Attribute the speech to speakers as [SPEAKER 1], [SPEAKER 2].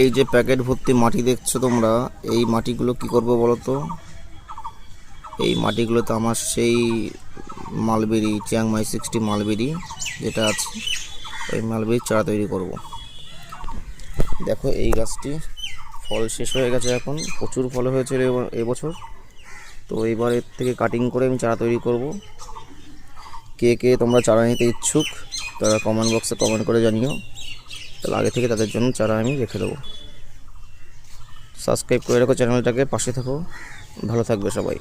[SPEAKER 1] এই যে প্যাকেট ভর্তি মাটি দেখছো তোমরা, এই মাটিগুলো কি করব বলো তো? এই মাটিগুলোতে আমার সেই মালবেরি, চিয়াংমাই 60 মালবেরি যেটা আছে, ওই মালবেরির চারা তৈরি করব। দেখো এই গাছটি ফল শেষ হয়ে গেছে, এখন প্রচুর ফল হয়েছে এবছর। তো এবার এর থেকে কাটিং করে আমি চারা তৈরি করব। কে কে তোমরা চারা নিতে ইচ্ছুক তারা কমেন্ট বক্সে কমেন্ট করে জানিও, তাহলে আগে থেকে তাদের জন্য চারা আমি রেখে দেবো। সাবস্ক্রাইব করে রাখো চ্যানেলটাকে, পাশে থাকো। ভালো থাকবে সবাই।